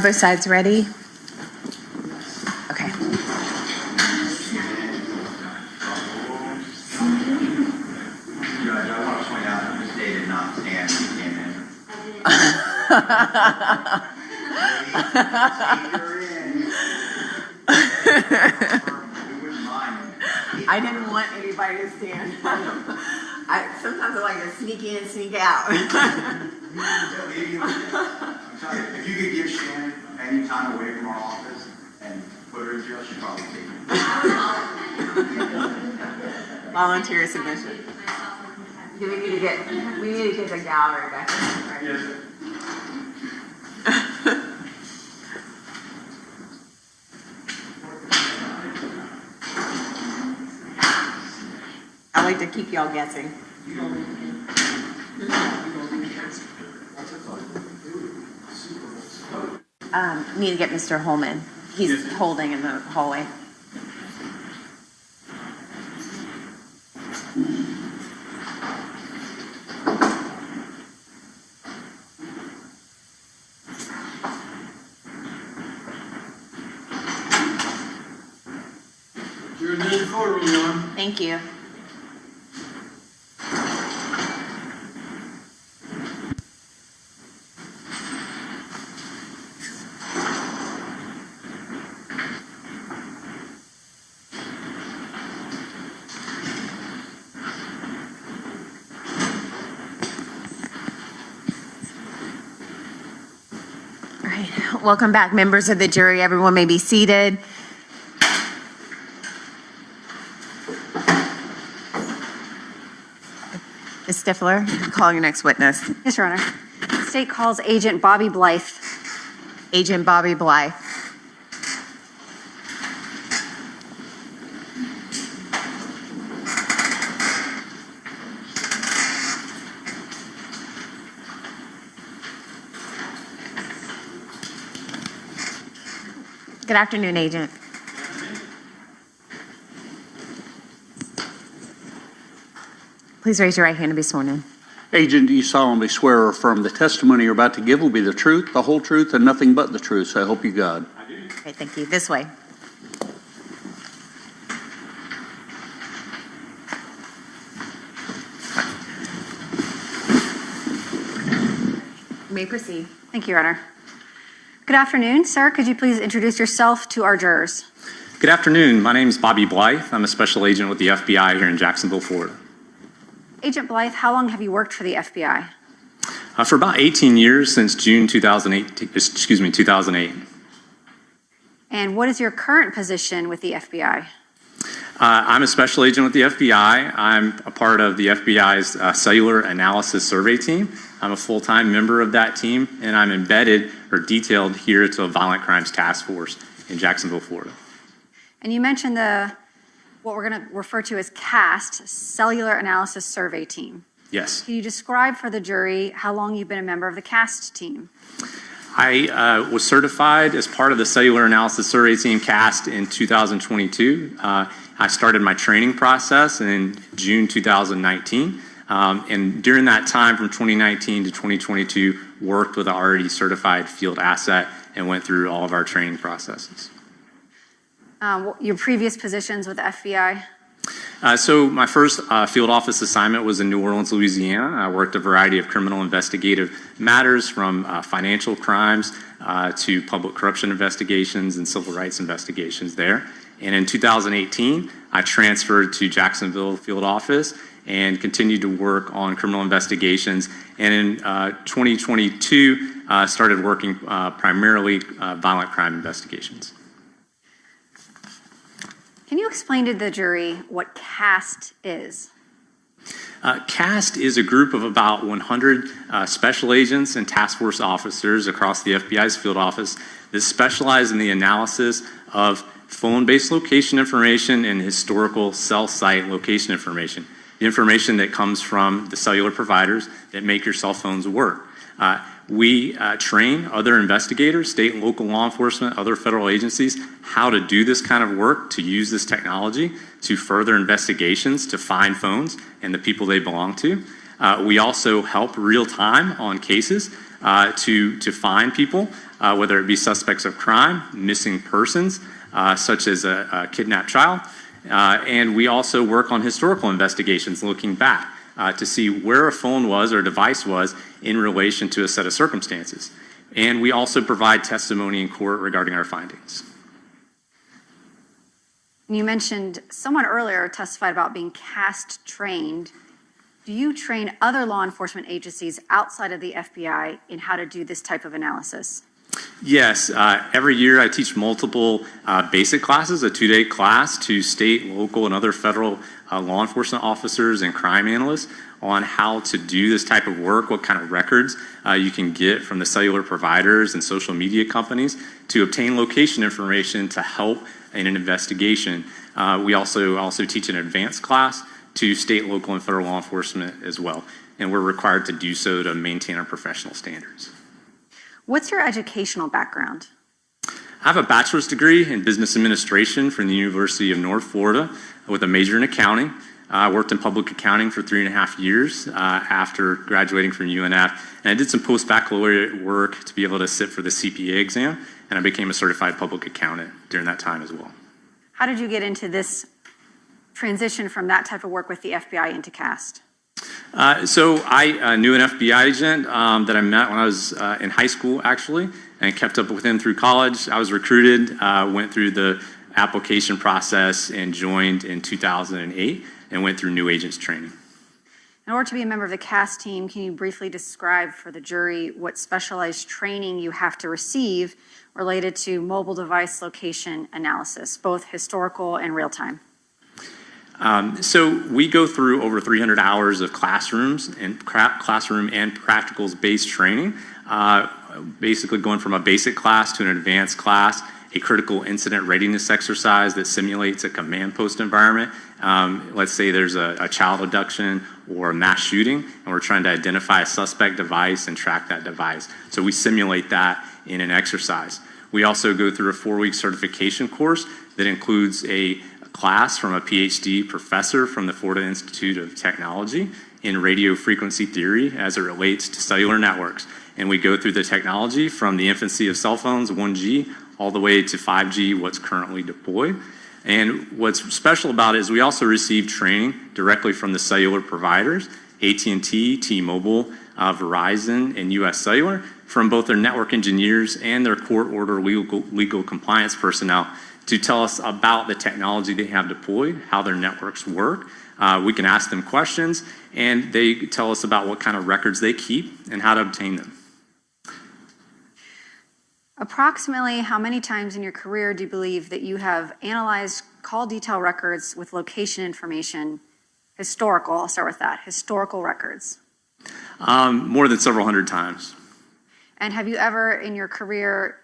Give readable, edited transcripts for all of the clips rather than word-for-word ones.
Both sides ready? Okay. Judge, I want to point out that Ms. Day did not stand when she came in. We wouldn't mind. I didn't want anybody to stand. Sometimes I like to sneak in, sneak out. If you could give Shannon any time away from our office and put her in jail, she'd probably take it. Volunteer submission. Do we need to get the gallery back in, right? Yes, sir. I like to keep y'all guessing. Need to get Mr. Holman. He's holding in the hallway. You're in the courtroom, Ron. Thank you. All right, welcome back, members of the jury. Everyone may be seated. Ms. Stifler, call your next witness. Yes, Your Honor. The state calls Agent Bobby Blythe. Agent Bobby Blythe. Good afternoon, Agent. Please raise your right hand to be sworn in. Agent, do you solemnly swear or affirm the testimony you're about to give will be the truth, the whole truth, and nothing but the truth? So I hope you God. I do. Okay, thank you. This way. You may proceed. Thank you, Your Honor. Good afternoon, sir. Could you please introduce yourself to our jurors? Good afternoon. My name is Bobby Blythe. I'm a special agent with the FBI here in Jacksonville, Florida. Agent Blythe, how long have you worked for the FBI? For about 18 years, since June 2008. And what is your current position with the FBI? I'm a special agent with the FBI. I'm a part of the FBI's cellular analysis survey team. I'm a full-time member of that team, and I'm embedded or detailed here to a violent crimes task force in Jacksonville, Florida. And you mentioned what we're going to refer to as CAST, Cellular Analysis Survey Team. Yes. Can you describe for the jury how long you've been a member of the CAST team? I was certified as part of the cellular analysis survey team CAST in 2022. I started my training process in June 2019. And during that time from 2019 to 2022, worked with an already certified field asset and went through all of our training processes. Your previous positions with the FBI? So my first field office assignment was in New Orleans, Louisiana. I worked a variety of criminal investigative matters from financial crimes to public corruption investigations and civil rights investigations there. And in 2018, I transferred to Jacksonville field office and continued to work on criminal investigations. And in 2022, started working primarily violent crime investigations. Can you explain to the jury what CAST is? CAST is a group of about 100 special agents and task force officers across the FBI's field office that specialize in the analysis of phone-based location information and historical cell site location information, the information that comes from the cellular providers that make your cell phones work. We train other investigators, state and local law enforcement, other federal agencies, how to do this kind of work, to use this technology to further investigations, to find phones and the people they belong to. We also help real time on cases to find people, whether it be suspects of crime, missing persons, such as a kidnapped child. And we also work on historical investigations looking back to see where a phone was or device was in relation to a set of circumstances. And we also provide testimony in court regarding our findings. You mentioned someone earlier testified about being CAST trained. Do you train other law enforcement agencies outside of the FBI in how to do this type of analysis? Yes, every year I teach multiple basic classes, a 2-day class to state, local, and other federal law enforcement officers and crime analysts on how to do this type of work, what kind of records you can get from the cellular providers and social media companies to obtain location information to help in an investigation. We also teach an advanced class to state, local, and federal law enforcement as well, and we're required to do so to maintain our professional standards. What's your educational background? I have a bachelor's degree in business administration from the University of North Florida with a major in accounting. I worked in public accounting for 3.5 years after graduating from UNF, and I did some post-baccalaureate work to be able to sit for the CPA exam, and I became a certified public accountant during that time as well. How did you get into this transition from that type of work with the FBI into CAST? So I knew an FBI agent that I met when I was in high school, actually, and kept up with him through college. I was recruited, went through the application process, and joined in 2008, and went through new agents training. In order to be a member of the CAST team, can you briefly describe for the jury what specialized training you have to receive related to mobile device location analysis, both historical and real-time? So we go through over 300 hours of classroom and practicals-based training, basically going from a basic class to an advanced class, a critical incident readiness exercise that simulates a command post environment. Let's say there's a child abduction or a mass shooting, and we're trying to identify a suspect device and track that device. So we simulate that in an exercise. We also go through a 4-week certification course that includes a class from a PhD professor from the Florida Institute of Technology in radio frequency theory as it relates to cellular networks. And we go through the technology from the infancy of cell phones, 1G, all the way to 5G, what's currently deployed. And what's special about it is we also receive training directly from the cellular providers, AT&T, T-Mobile, Verizon, and US Cellular, from both their network engineers and their court order legal compliance personnel to tell us about the technology they have deployed, how their networks work. We can ask them questions, and they tell us about what kind of records they keep and how to obtain them. Approximately how many times in your career do you believe that you have analyzed call detail records with location information, historical, I'll start with that, historical records? More than several hundred times. And have you ever in your career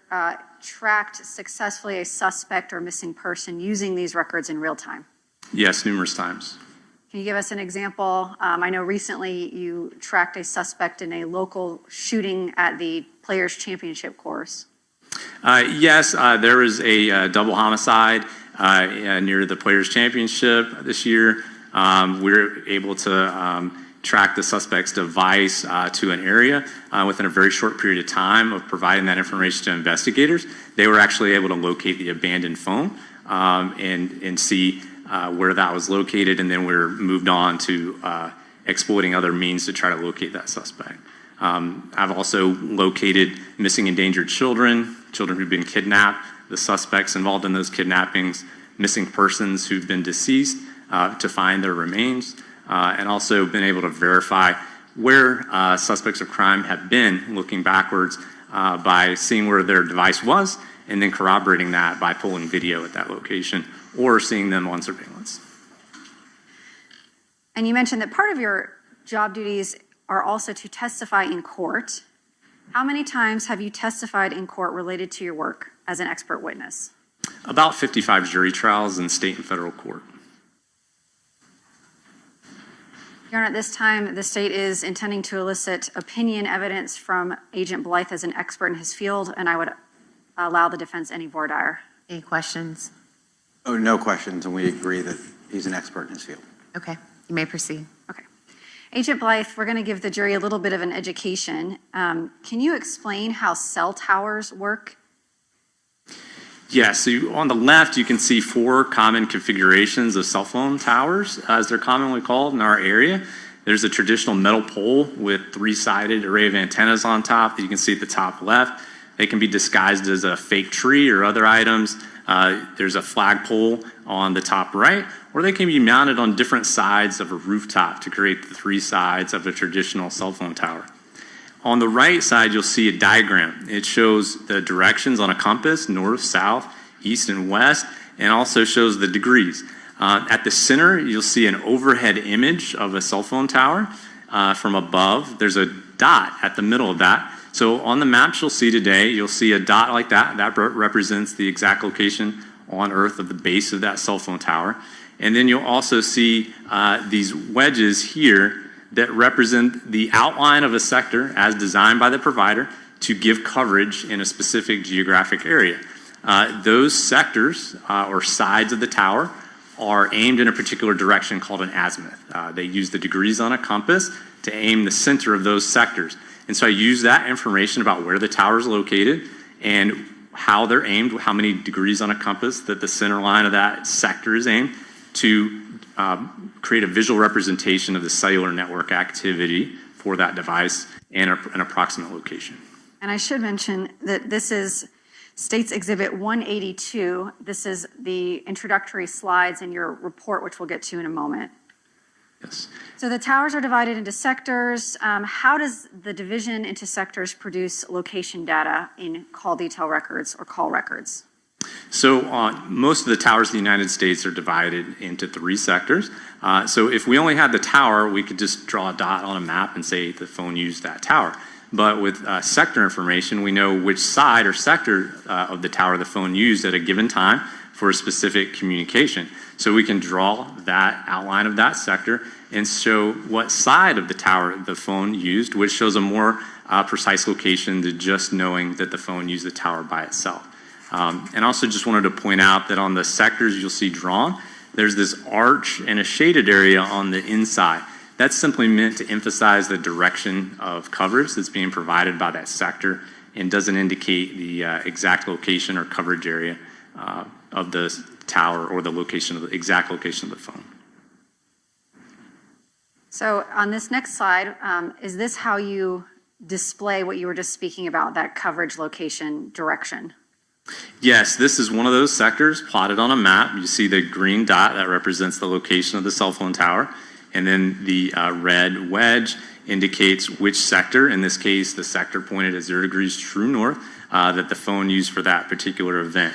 tracked successfully a suspect or missing person using these records in real time? Yes, numerous times. Can you give us an example? I know recently you tracked a suspect in a local shooting at the Players Championship course. Yes, there was a double homicide near the Players Championship this year. We were able to track the suspect's device to an area within a very short period of time of providing that information to investigators. They were actually able to locate the abandoned phone and see where that was located, and then we were moved on to exploiting other means to try to locate that suspect. I've also located missing endangered children who've been kidnapped, the suspects involved in those kidnappings, missing persons who've been deceased to find their remains, and also been able to verify where suspects of crime have been looking backwards by seeing where their device was and then corroborating that by pulling video at that location or seeing them on surveillance. And you mentioned that part of your job duties are also to testify in court. How many times have you testified in court related to your work as an expert witness? About 55 jury trials in state and federal court. Your Honor, at this time, the state is intending to elicit opinion evidence from Agent Blythe as an expert in his field, and I would allow the defense any voir dire. Any questions? Oh, no questions, and we agree that he's an expert in his field. Okay, you may proceed. Okay. Agent Blythe, we're going to give the jury a little bit of an education. Can you explain how cell towers work? Yeah, so on the left, you can see 4 common configurations of cell phone towers, as they're commonly called in our area. There's a traditional metal pole with 3-sided array of antennas on top that you can see at the top left. They can be disguised as a fake tree or other items. There's a flagpole on the top right, or they can be mounted on different sides of a rooftop to create the 3 sides of a traditional cell phone tower. On the right side, you'll see a diagram. It shows the directions on a compass, north, south, east, and west, and also shows the degrees. At the center, you'll see an overhead image of a cell phone tower from above. There's a dot at the middle of that. So on the maps you'll see today, you'll see a dot like that. That represents the exact location on Earth of the base of that cell phone tower. And then you'll also see these wedges here that represent the outline of a sector as designed by the provider to give coverage in a specific geographic area. Those sectors or sides of the tower are aimed in a particular direction called an azimuth. They use the degrees on a compass to aim the center of those sectors. And so I use that information about where the tower is located and how they're aimed, how many degrees on a compass that the center line of that sector is aimed, to create a visual representation of the cellular network activity for that device and an approximate location. And I should mention that this is States Exhibit 182. This is the introductory slides in your report, which we'll get to in a moment. Yes. So the towers are divided into sectors. How does the division into sectors produce location data in call detail records or call records? So most of the towers in the United States are divided into 3 sectors. So if we only had the tower, we could just draw a dot on a map and say the phone used that tower. But with sector information, we know which side or sector of the tower the phone used at a given time for a specific communication. So we can draw that outline of that sector and show what side of the tower the phone used, which shows a more precise location than just knowing that the phone used the tower by itself. And also just wanted to point out that on the sectors you'll see drawn, there's this arch and a shaded area on the inside. That's simply meant to emphasize the direction of coverage that's being provided by that sector and doesn't indicate the exact location or coverage area of the tower or the location of the exact location of the phone. So on this next slide, is this how you display what you were just speaking about, that coverage, location, direction? Yes, this is one of those sectors plotted on a map. You see the green dot that represents the location of the cell phone tower, and then the red wedge indicates which sector, in this case the sector pointed at 0 degrees true north, that the phone used for that particular event.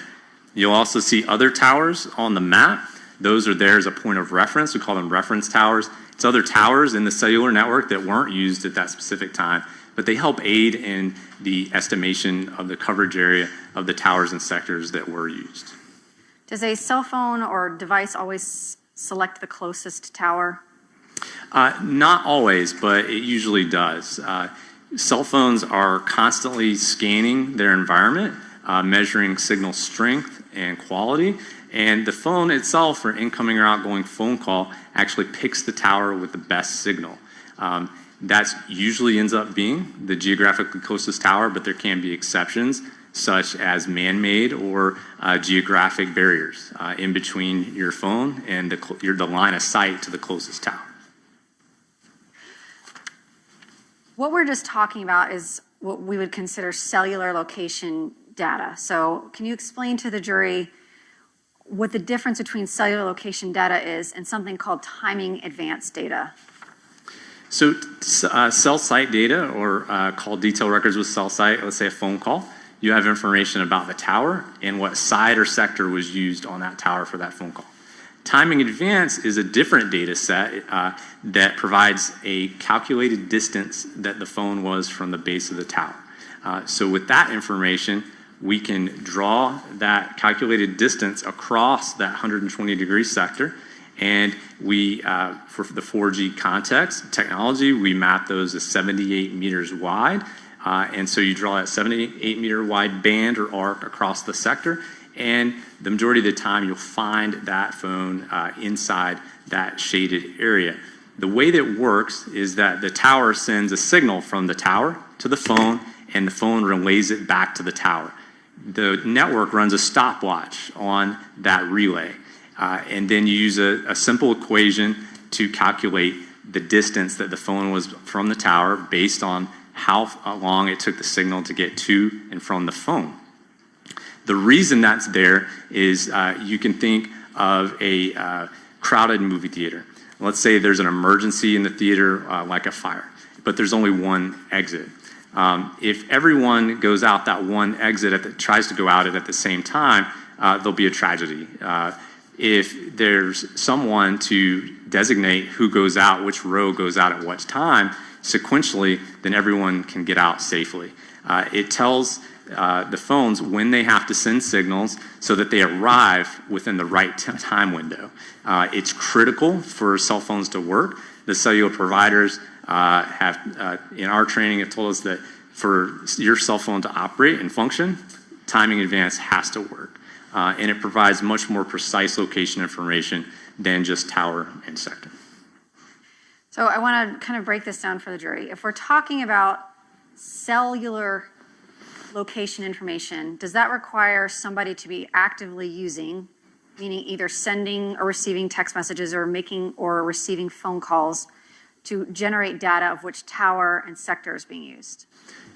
You'll also see other towers on the map. Those are there as a point of reference. We call them reference towers. It's other towers in the cellular network that weren't used at that specific time, but they help aid in the estimation of the coverage area of the towers and sectors that were used. Does a cell phone or device always select the closest tower? Not always, but it usually does. Cell phones are constantly scanning their environment, measuring signal strength and quality, and the phone itself for incoming or outgoing phone call actually picks the tower with the best signal. That usually ends up being the geographically closest tower, but there can be exceptions, such as man-made or geographic barriers in between your phone and the line of sight to the closest tower. What we're just talking about is what we would consider cellular location data. So can you explain to the jury what the difference between cellular location data is and something called timing advanced data? So cell site data, or call detail records with cell site, let's say a phone call, you have information about the tower and what side or sector was used on that tower for that phone call. Timing advance is a different data set that provides a calculated distance that the phone was from the base of the tower. So with that information, we can draw that calculated distance across that 120-degree sector, and we, for the 4G context technology, we map those as 78 meters wide. And so you draw that 78-meter wide band or arc across the sector, and the majority of the time you'll find that phone inside that shaded area. The way that it works is that the tower sends a signal from the tower to the phone, and the phone relays it back to the tower. The network runs a stopwatch on that relay, and then you use a simple equation to calculate the distance that the phone was from the tower based on how long it took the signal to get to and from the phone. The reason that's there is you can think of a crowded movie theater. Let's say there's an emergency in the theater, like a fire, but there's only one exit. If everyone goes out that one exit, tries to go out at the same time, there'll be a tragedy. If there's someone to designate who goes out, which row goes out at what time, sequentially, then everyone can get out safely. It tells the phones when they have to send signals so that they arrive within the right time window. It's critical for cell phones to work. The cellular providers in our training, have told us that for your cell phone to operate and function, timing advance has to work. And it provides much more precise location information than just tower and sector. So I want to kind of break this down for the jury. If we're talking about cellular location information, does that require somebody to be actively using, meaning either sending or receiving text messages or making or receiving phone calls to generate data of which tower and sector is being used?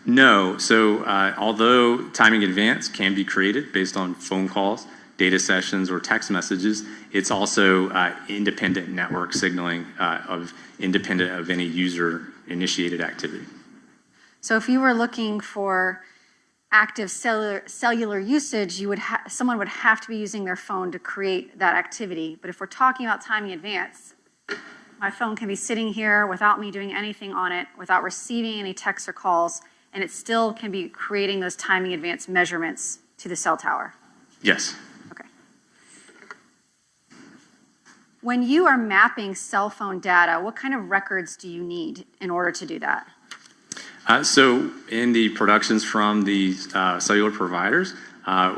No. So although timing advance can be created based on phone calls, data sessions, or text messages, it's also independent network signaling independent of any user-initiated activity. So if you were looking for active cellular usage, someone would have to be using their phone to create that activity. But if we're talking about timing advance, my phone can be sitting here without me doing anything on it, without receiving any texts or calls, and it still can be creating those timing advance measurements to the cell tower. Yes. Okay. When you are mapping cell phone data, what kind of records do you need in order to do that? So in the productions from the cellular providers,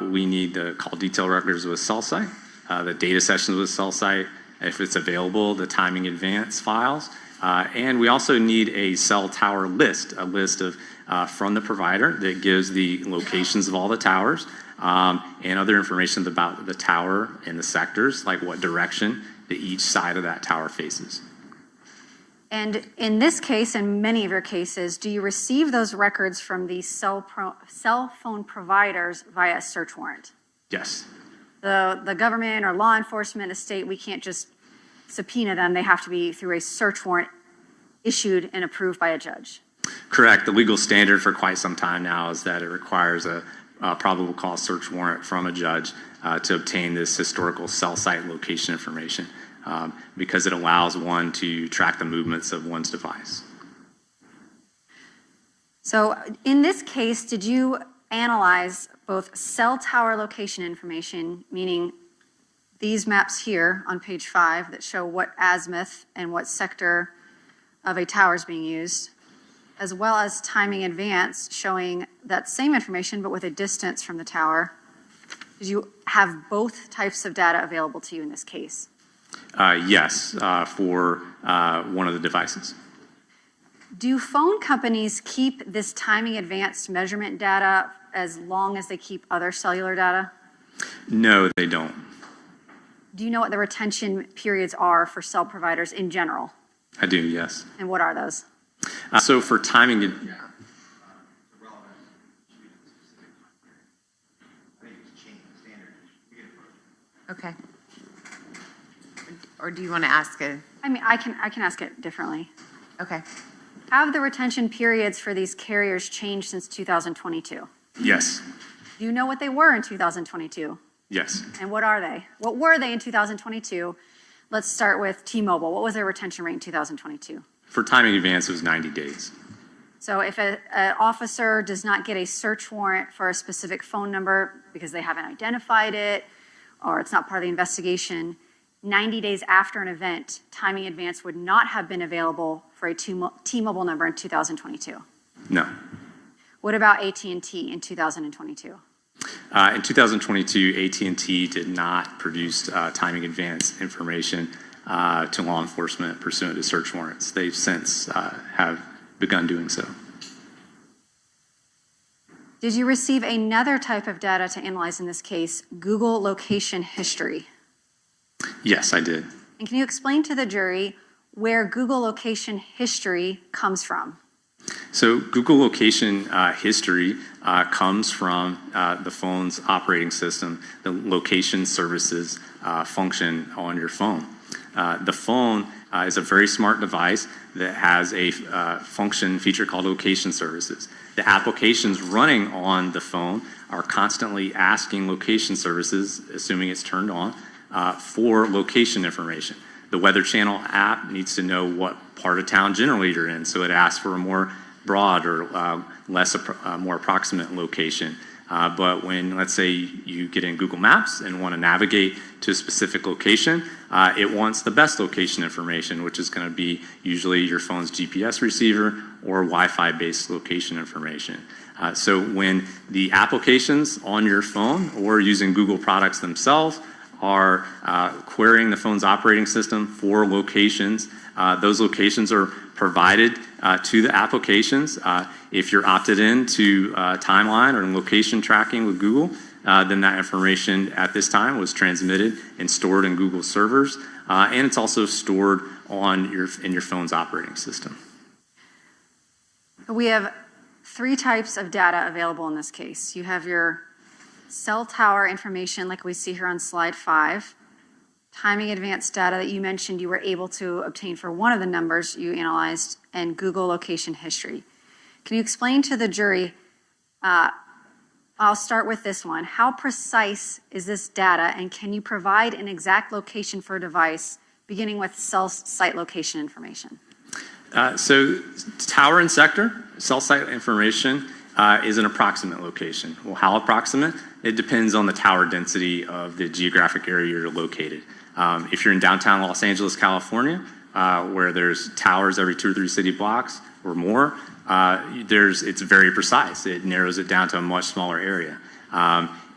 we need the call detail records with cell site, the data sessions with cell site, if it's available, the timing advance files, and we also need a cell tower list, a list of from the provider that gives the locations of all the towers and other information about the tower and the sectors, like what direction that each side of that tower faces. And in this case, and many of your cases, do you receive those records from the cell phone providers via a search warrant? Yes. The government or law enforcement, the state, we can't just subpoena them. They have to be through a search warrant issued and approved by a judge. Correct. The legal standard for quite some time now is that it requires a probable cause search warrant from a judge to obtain this historical cell site location information. Because it allows one to track the movements of one's device. So in this case, did you analyze both cell tower location information, meaning these maps here on page 5 that show what azimuth and what sector of a tower is being used, as well as timing advance showing that same information but with a distance from the tower? Did you have both types of data available to you in this case? Yes, for one of the devices. Do phone companies keep this timing advanced measurement data as long as they keep other cellular data? No, they don't. Do you know what the retention periods are for cell providers in general? I do, yes. And what are those? So for timing, Okay. Or do you want to ask a? I mean, I can ask it differently. Okay. Have the retention periods for these carriers changed since 2022? yes, Do you know what they were in 2022? yes. And what are they? What were they in 2022? Let's start with T-Mobile. What was their retention rate in 2022? For timing advance, it was 90 days. So if an officer does not get a search warrant for a specific phone number because they haven't identified it or it's not part of the investigation, 90 days after an event, timing advance would not have been available for a T-Mobile number in 2022. No. What about AT&T in 2022? In 2022, AT&T did not produce timing advance information to law enforcement pursuant to search warrants. They've since have begun doing so. Did you receive another type of data to analyze in this case, Google location history? Yes, I did. And can you explain to the jury where Google location history comes from? So Google location history comes from the phone's operating system, the location services function on your phone. The phone is a very smart device that has a function feature called location services. The applications running on the phone are constantly asking location services, assuming it's turned on, for location information. The Weather Channel app needs to know what part of town generally you're in, so it asks for a more broad or more approximate location. But when, let's say, you get in Google Maps and want to navigate to a specific location, it wants the best location information, which is going to be usually your phone's GPS receiver or Wi-Fi based location information. So when the applications on your phone or using Google products themselves are querying the phone's operating system for locations, those locations are provided to the applications. If you're opted in to timeline or location tracking with Google, then that information at this time was transmitted and stored in Google servers, and it's also stored in your phone's operating system. We have 3 types of data available in this case. You have your cell tower information like we see here on slide 5, timing advanced data that you mentioned you were able to obtain for one of the numbers you analyzed, and Google location history. Can you explain to the jury, I'll start with this one, how precise is this data, and can you provide an exact location for a device beginning with cell site location information? So tower and sector, cell site information is an approximate location. Well, how approximate? It depends on the tower density of the geographic area you're located. If you're in downtown Los Angeles, California, where there's towers every 2 or 3 city blocks or more, it's very precise. It narrows it down to a much smaller area.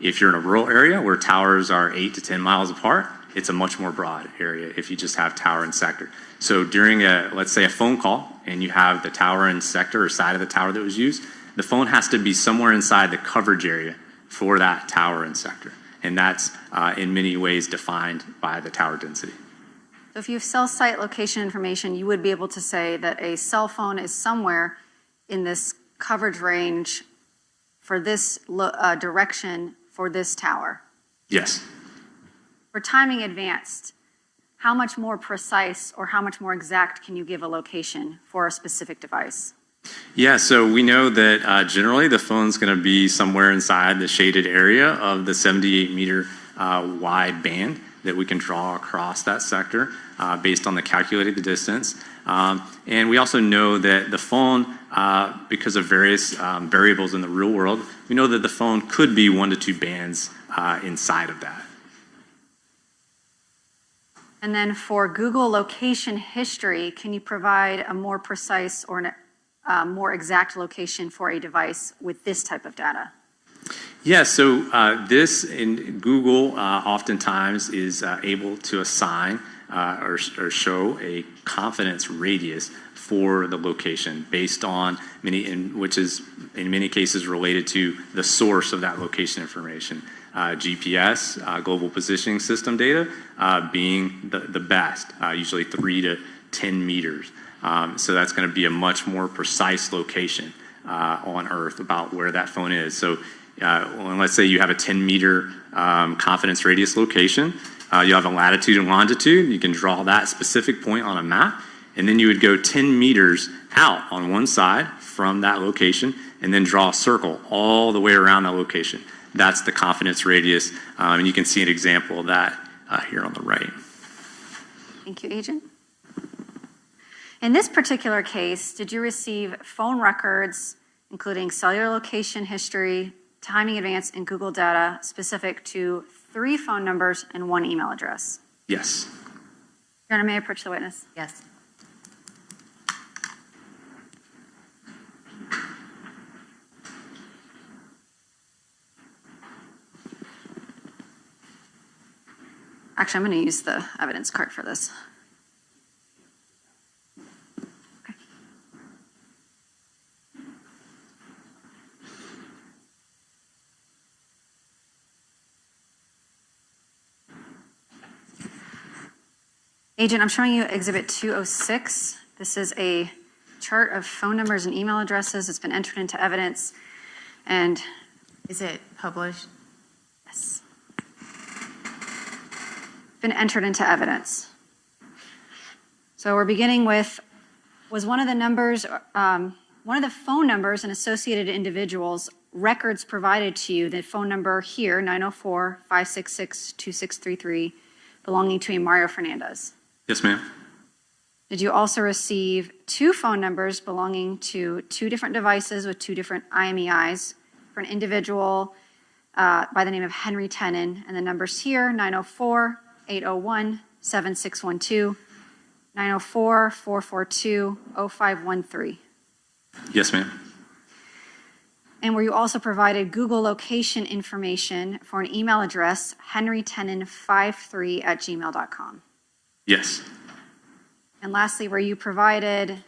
If you're in a rural area where towers are 8 to 10 miles apart, it's a much more broad area if you just have tower and sector. So during let's say a phone call, and you have the tower and sector or side of the tower that was used, the phone has to be somewhere inside the coverage area for that tower and sector. And that's in many ways defined by the tower density. So if you have cell site location information, you would be able to say that a cell phone is somewhere in this coverage range for this direction for this tower. Yes. For timing advanced, how much more precise or how much more exact can you give a location for a specific device? Yeah, so we know that generally the phone's going to be somewhere inside the shaded area of the 78-meter wide band that we can draw across that sector based on the calculated distance. And we also know that the phone, because of various variables in the real world, we know that the phone could be 1 to 2 bands inside of that. And then for Google location history, can you provide a more precise or more exact location for a device with this type of data? Yeah, so this in Google oftentimes is able to assign or show a confidence radius for the location based on which is in many cases related to the source of that location information. GPS, global positioning system data, being the best, usually 3 to 10 meters. So that's going to be a much more precise location on Earth about where that phone is. So let's say you have a 10-meter confidence radius location. You have a latitude and longitude. You can draw that specific point on a map, and then you would go 10 meters out on one side from that location, and then draw a circle all the way around that location. That's the confidence radius, and you can see an example of that here on the right. Thank you, Agent. In this particular case, did you receive phone records, including cellular location history, timing advance, and Google data specific to 3 phone numbers and 1 email address? Yes. Your Honor, may I approach the witness? Yes. Actually, I'm going to use the evidence card for this. Agent, I'm showing you Exhibit 206. This is a chart of phone numbers and email addresses. It's been entered into evidence. And Is it published? yes, been entered into evidence. So we're beginning with, was one of the numbers, one of the phone numbers and associated individuals records provided to you, the phone number here, 904-566-2633, belonging to a Mario Fernandez? Yes, ma'am. Did you also receive two phone numbers belonging to two different devices with two different IMEIs for an individual by the name of Henry Tenon? And the numbers here, 904-801-7612, 904-442-0513. Yes, ma'am. And were you also provided Google location information for an email address, henrytenon53@gmail.com? Yes. And lastly, were you provided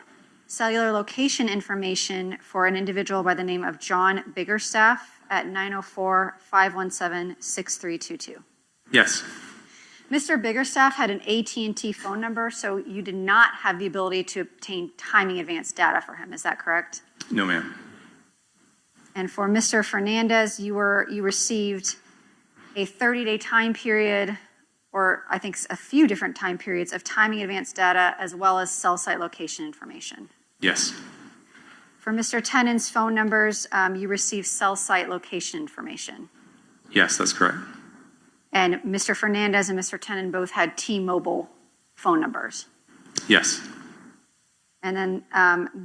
cellular location information for an individual by the name of John Biggerstaff at 904-517-6322? Yes. Mr. Biggerstaff had an AT&T phone number, so you did not have the ability to obtain timing advance data for him. Is that correct? No, ma'am. And for Mr. Fernandez, you received a 30-day time period, or I think a few different time periods of timing advance data, as well as cell site location information. Yes. For Mr. Tenon's phone numbers, you received cell site location information. Yes, that's correct. And Mr. Fernandez and Mr. Tenon both had T-Mobile phone numbers. Yes. And then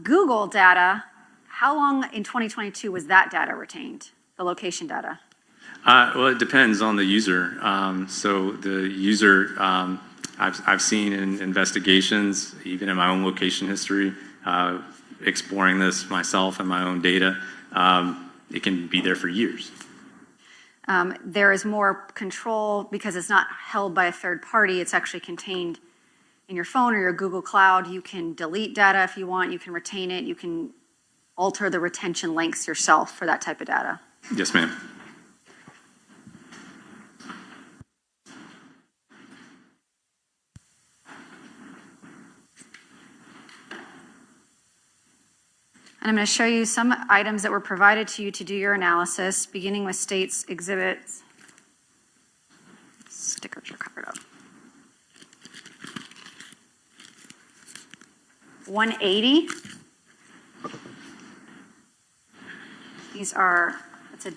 Google data, how long in 2022 was that data retained, the location data? Well, it depends on the user. So the user, I've seen in investigations, even in my own location history, exploring this myself and my own data, it can be there for years. There is more control because it's not held by a third party. It's actually contained in your phone or your Google Cloud. You can delete data if you want. You can retain it. You can alter the retention lengths yourself for that type of data. Yes, ma'am. And I'm going to show you some items that were provided to you to do your analysis, beginning with state's exhibits. Stickers are covered up. 180. It's a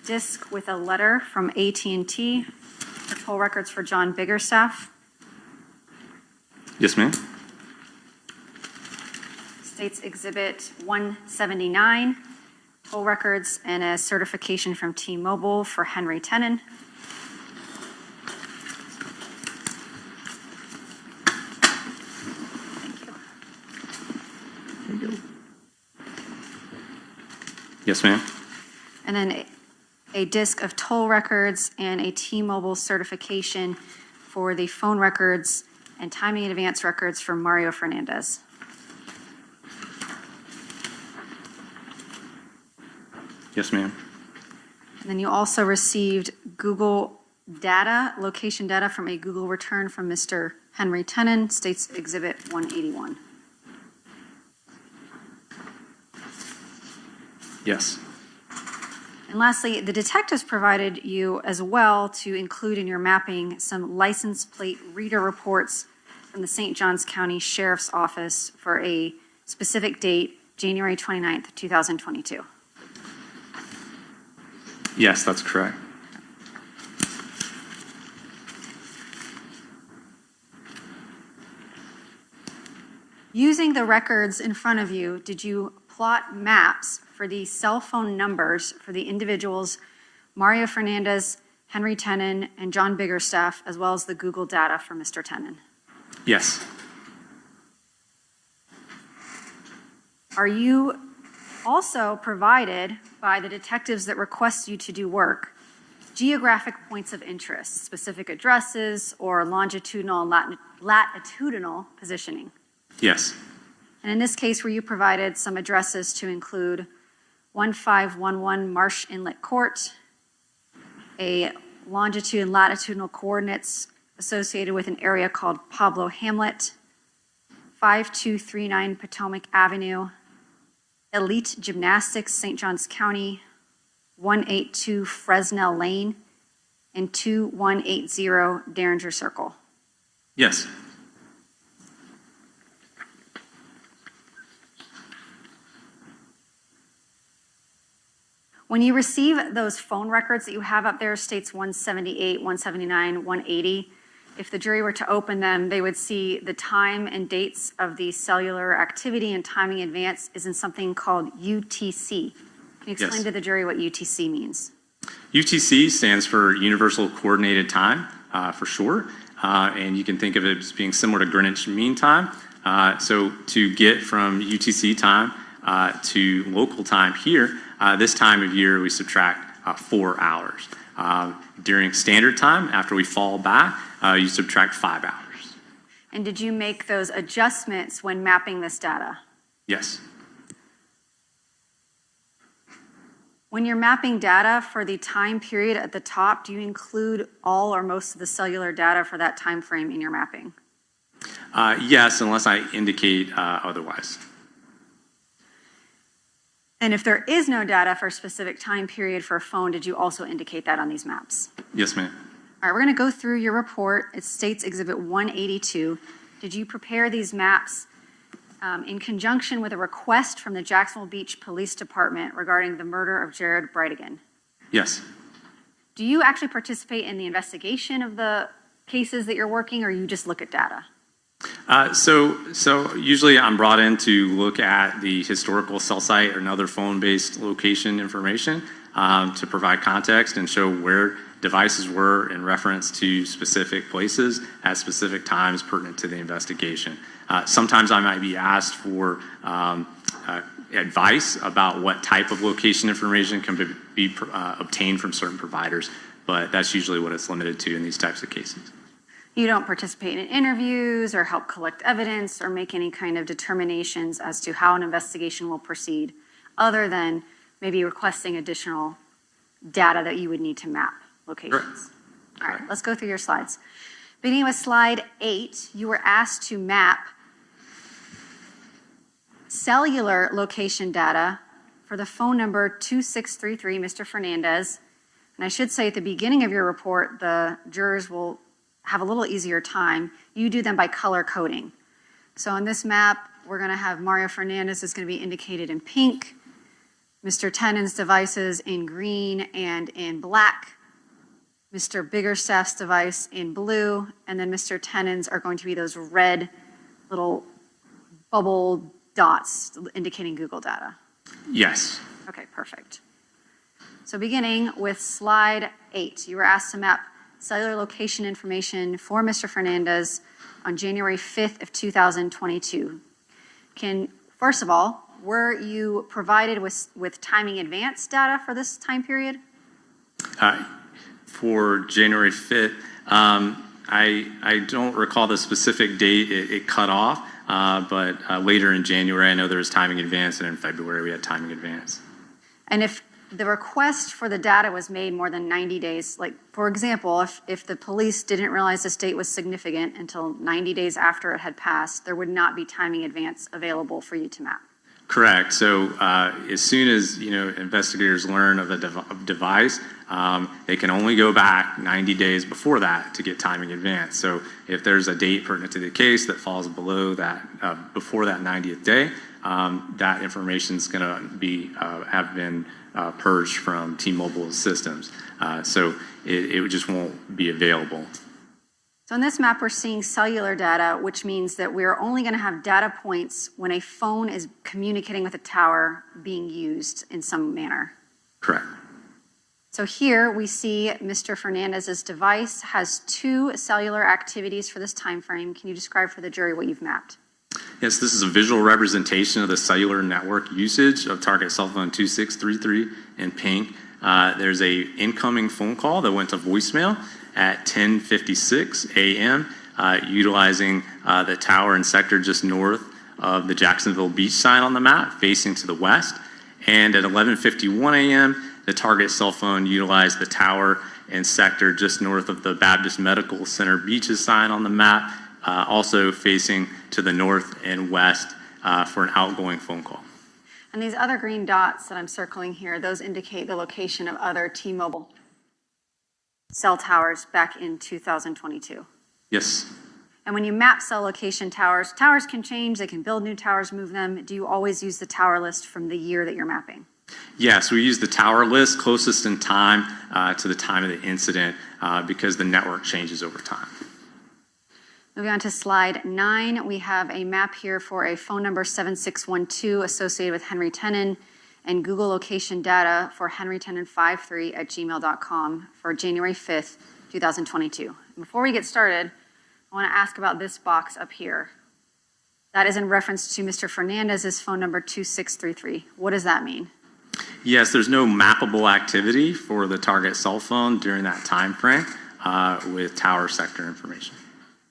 disc with a letter from AT&T for toll records for John Biggerstaff. Yes, ma'am. State's Exhibit 179, toll records and a certification from T-Mobile for Henry Tenon. Thank you. Yes, ma'am. And then a disc of toll records and a T-Mobile certification for the phone records and timing in advance records for Mario Fernandez. Yes, ma'am. And then you also received Google data, location data from a Google return from Mr. Henry Tenon, State's Exhibit 181. Yes. And lastly, the detectives provided you as well to include in your mapping some license plate reader reports from the St. Johns County Sheriff's Office for a specific date, January 29th, 2022. Yes, that's correct. Using the records in front of you, did you plot maps for the cell phone numbers for the individuals Mario Fernandez, Henry Tenon, and John Biggerstaff, as well as the Google data for Mr. Tenon? Yes. Are you also provided by the detectives that request you to do work geographic points of interest, specific addresses, or longitudinal and latitudinal positioning? Yes. And in this case, were you provided some addresses to include 1511 Marsh Inlet Court, a longitude and latitudinal coordinates associated with an area called Pablo Hamlet, 5239 Potomac Avenue, Elite Gymnastics, St. Johns County, 182 Fresnel Lane, and 2180 Derringer Circle. Yes. When you receive those phone records that you have up there, states 178, 179, 180, if the jury were to open them, they would see the time and dates of the cellular activity and timing advance is in something called UTC. Can you explain Yes. to the jury what UTC means? UTC stands for Universal Coordinated Time, for short, and you can think of it as being similar to Greenwich Mean Time. So to get from UTC time to local time here, this time of year we subtract 4 hours. During standard time, after we fall back, you subtract 5 hours. And did you make those adjustments when mapping this data? Yes. When you're mapping data for the time period at the top, do you include all or most of the cellular data for that time frame in your mapping? Yes, unless I indicate otherwise. And if there is no data for a specific time period for a phone, did you also indicate that on these maps? Yes, ma'am. All right, we're going to go through your report. It states Exhibit 182. Did you prepare these maps in conjunction with a request from the Jacksonville Beach Police Department regarding the murder of Jared Bridegan? Yes. Do you actually participate in the investigation of the cases that you're working, or you just look at data? So usually I'm brought in to look at the historical cell site or another phone-based location information to provide context and show where devices were in reference to specific places at specific times pertinent to the investigation. Sometimes I might be asked for advice about what type of location information can be obtained from certain providers, but that's usually what it's limited to in these types of cases. You don't participate in interviews or help collect evidence or make any kind of determinations as to how an investigation will proceed, other than maybe requesting additional data that you would need to map locations. All right, let's go through your slides. Beginning with slide 8, you were asked to map cellular location data for the phone number 2633, Mr. Fernandez. And I should say at the beginning of your report, the jurors will have a little easier time. You do them by color coding. So on this map, we're going to have Mario Fernandez is going to be indicated in pink, Mr. Tenon's devices in green and in black, Mr. Biggerstaff's device in blue, and then Mr. Tenon's are going to be those red little bubble dots indicating Google data. Yes. Okay, perfect. So beginning with slide 8, you were asked to map cellular location information for Mr. Fernandez on January 5th of 2022. First of all, were you provided with timing advance data for this time period? For January 5th, I don't recall the specific date it cut off, but later in January, I know there was timing advance, and in February, we had timing advance. And if the request for the data was made more than 90 days, like for example, if the police didn't realize this date was significant until 90 days after it had passed, there would not be timing advance available for you to map. Correct. So as soon as investigators learn of a device, they can only go back 90 days before that to get timing advance. So if there's a date pertinent to the case that falls below that, before that 90th day, that information is going to be have been purged from T-Mobile's systems. So it just won't be available. So in this map, we're seeing cellular data, which means that we're only going to have data points when a phone is communicating with a tower being used in some manner. Correct. So here we see Mr. Fernandez's device has 2 cellular activities for this time frame. Can you describe for the jury what you've mapped? Yes, this is a visual representation of the cellular network usage of target cell phone 2633 in pink. There's a incoming phone call that went to voicemail at 10:56 a.m. Utilizing the tower and sector just north of the Jacksonville Beach sign on the map, facing to the west. And at 11:51 a.m., the target cell phone utilized the tower and sector just north of the Baptist Medical Center Beaches sign on the map, also facing to the north and west for an outgoing phone call. And these other green dots that I'm circling here, those indicate the location of other T-Mobile cell towers back in 2022. Yes. And when you map cell location towers, towers can change, they can build new towers, move them. Do you always use the tower list from the year that you're mapping? Yes, we use the tower list closest in time to the time of the incident because the network changes over time. Moving on to slide 9, we have a map here for a phone number 7612 associated with Henry Tenon and Google location data for henrytenon53@gmail.com for January 5th, 2022. And before we get started, I want to ask about this box up here. That is in reference to Mr. Fernandez's phone number 2633. What does that mean? Yes, there's no mappable activity for the target cell phone during that time frame with tower sector information.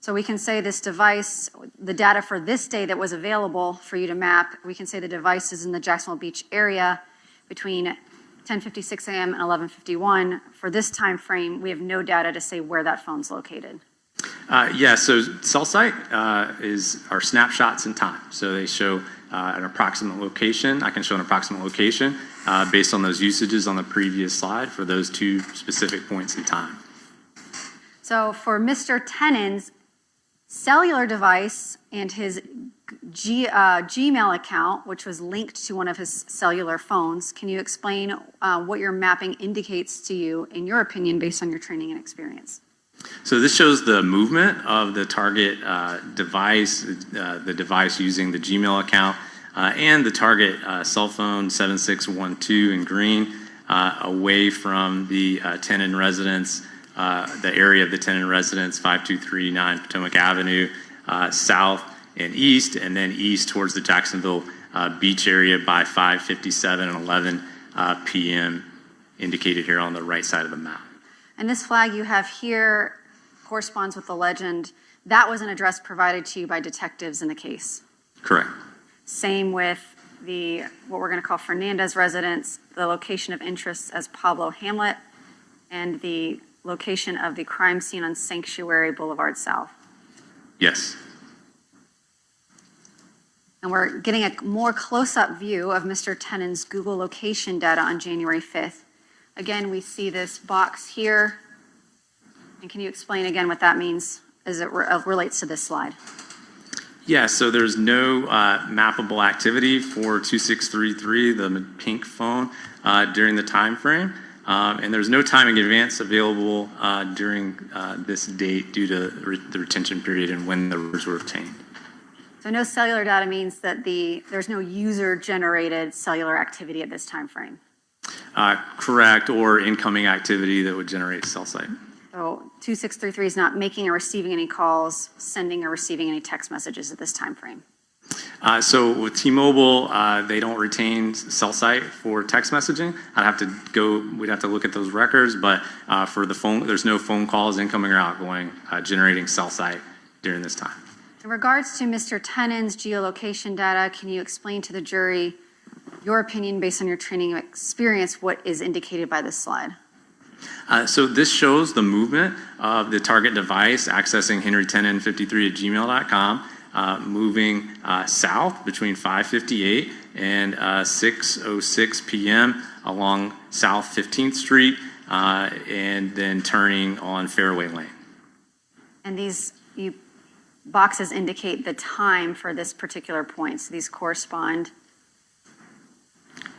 So we can say this device, the data for this day that was available for you to map, we can say the device is in the Jacksonville Beach area between 10:56 a.m. and 11:51. For this time frame, we have no data to say where that phone's located. So cell site are snapshots in time. So they show an approximate location. I can show an approximate location based on those usages on the previous slide for those two specific points in time. So for Mr. Tenon's cellular device and his Gmail account, which was linked to one of his cellular phones, can you explain what your mapping indicates to you, in your opinion, based on your training and experience? So this shows the movement of the target device, the device using the Gmail account, and the target cell phone 7612 in green away from the Tenon residence, the area of the Tenon residence, 5239 Potomac Avenue, south and east, and then east towards the Jacksonville Beach area by 5:57 and 11 p.m. indicated here on the right side of the map. And this flag you have here corresponds with the legend. That was an address provided to you by detectives in the case. Correct. Same with what we're going to call Fernandez residence, the location of interest as Pablo Hamlet, and the location of the crime scene on Sanctuary Boulevard South. Yes. And we're getting a more close-up view of Mr. Tenon's Google location data on January 5th. Again, we see this box here. And can you explain again what that means as it relates to this slide? Yeah, so there's no mappable activity for 2633, the pink phone, during the time frame. And there's no timing advance available during this date due to the retention period and when the records were obtained. So no cellular data means that there's no user-generated cellular activity at this time frame. Correct, or incoming activity that would generate cell site. So 2633 is not making or receiving any calls, sending or receiving any text messages at this time frame. So with T-Mobile, they don't retain cell site for text messaging. We'd have to look at those records, but for the phone, there's no phone calls incoming or outgoing generating cell site during this time. In regards to Mr. Tenon's geolocation data, can you explain to the jury your opinion based on your training and experience what is indicated by this slide? So this shows the movement of the target device accessing Henry Tenon 53 at gmail.com, moving south between 5:58 and 6:06 p.m. along South 15th Street, and then turning on Fairway Lane. And these boxes indicate the time for this particular point, so these correspond.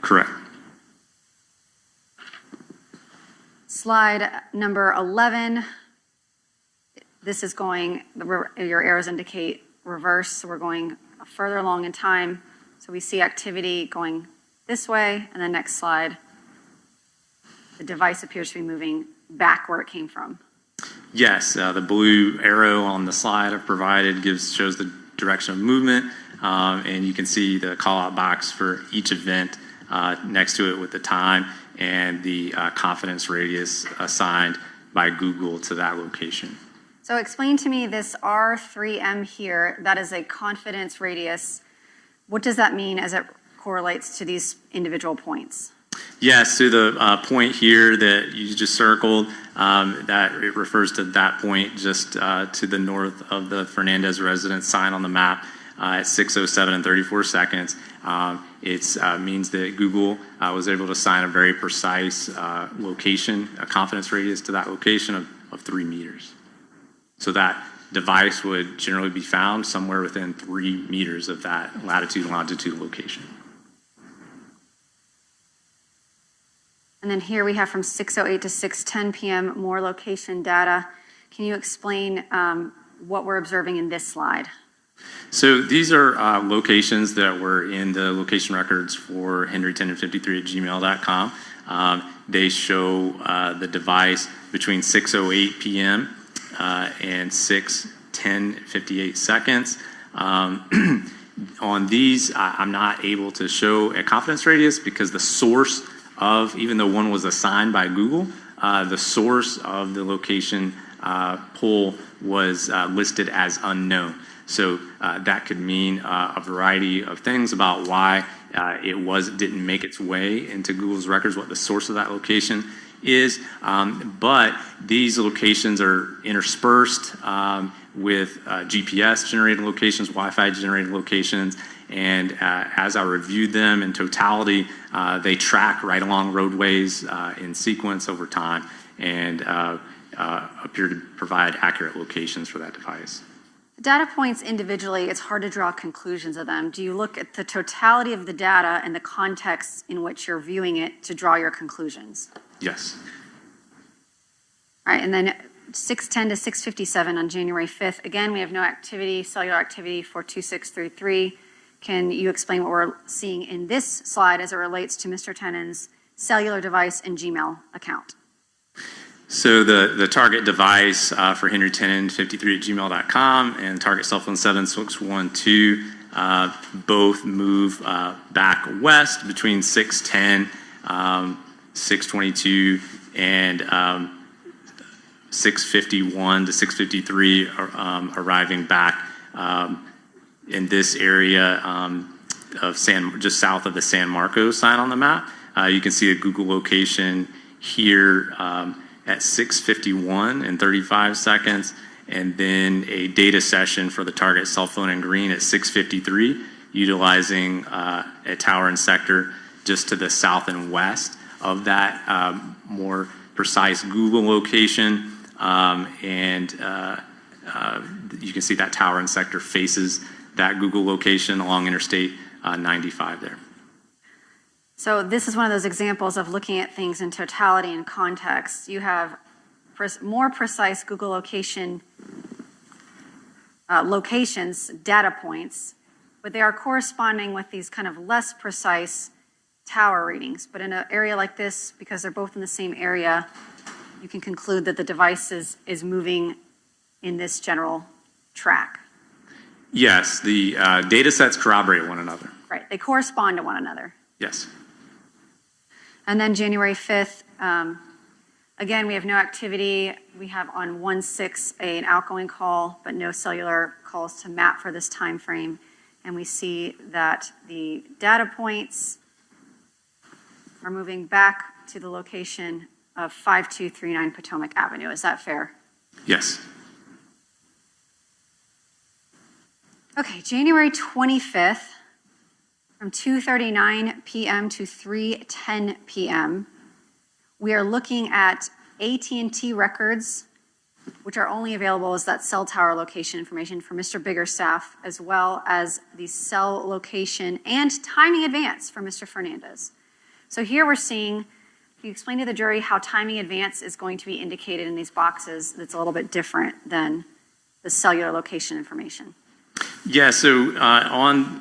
Correct. Slide number 11, this is going, your arrows indicate reverse, so we're going further along in time. So we see activity going this way, and the next slide, the device appears to be moving back where it came from. Yes, the blue arrow on the slide I've provided shows the direction of movement, and you can see the call-out box for each event next to it with the time and the confidence radius assigned by Google to that location. So explain to me this R3M here, that is a confidence radius. What does that mean as it correlates to these individual points? Yes, so the point here that you just circled, that it refers to that point just to the north of the Fernandez residence sign on the map at 6:07 and 34 seconds. It means that Google was able to assign a very precise location, a confidence radius to that location of 3 meters. So that device would generally be found somewhere within 3 meters of that latitude and longitude location. And then here we have from 6:08 to 6:10 p.m. more location data. Can you explain what we're observing in this slide? So these are locations that were in the location records for Henry Tenon 53 at gmail.com. They show the device between 6:08 p.m. And 6:10:58 seconds. On these, I'm not able to show a confidence radius because the source of, even though one was assigned by Google, the source of the location pull was listed as unknown. So that could mean a variety of things about why it didn't make its way into Google's records, what the source of that location is. But these locations are interspersed with GPS-generated locations, Wi-Fi-generated locations, and as I reviewed them in totality, they track right along roadways in sequence over time and appear to provide accurate locations for that device. Data points individually, it's hard to draw conclusions of them. Do you look at the totality of the data and the context in which you're viewing it to draw your conclusions? Yes. All right, and then 6:10 to 6:57 on January 5th. Again, we have no activity, cellular activity for 2633. Can you explain what we're seeing in this slide as it relates to Mr. Tenon's cellular device and Gmail account? So the target device for Henry Tenon 53 at gmail.com and target cell phone 7612 both move back west between 6:10, 6:22, and 6:51 to 6:53, arriving back in this area of just south of the San Marcos sign on the map. You can see a Google location here at 6:51 and 35 seconds, and then a data session for the target cell phone in green at 6:53, utilizing a tower and sector just to the south and west of that more precise Google location. And you can see that tower and sector faces that Google location along Interstate 95 there. So this is one of those examples of looking at things in totality and context. You have more precise Google locations, data points, but they are corresponding with these kind of less precise tower readings. But in an area like this, because they're both in the same area, you can conclude that the device is moving in this general track. Yes, the data sets corroborate one another. Right, they correspond to one another. Yes. And then January 5th, again, we have no activity. We have on 1/6 an outgoing call, but no cellular calls to map for this time frame. And we see that the data points are moving back to the location of 5239 Potomac Avenue. Is that fair? Yes. Okay, January 25th, from 2:39 p.m. to 3:10 p.m., we are looking at AT&T records, which are only available as that cell tower location information for Mr. Biggerstaff, as well as the cell location and timing advance for Mr. Fernandez. So here we're seeing, can you explain to the jury how timing advance is going to be indicated in these boxes that's a little bit different than the cellular location information? Yeah, so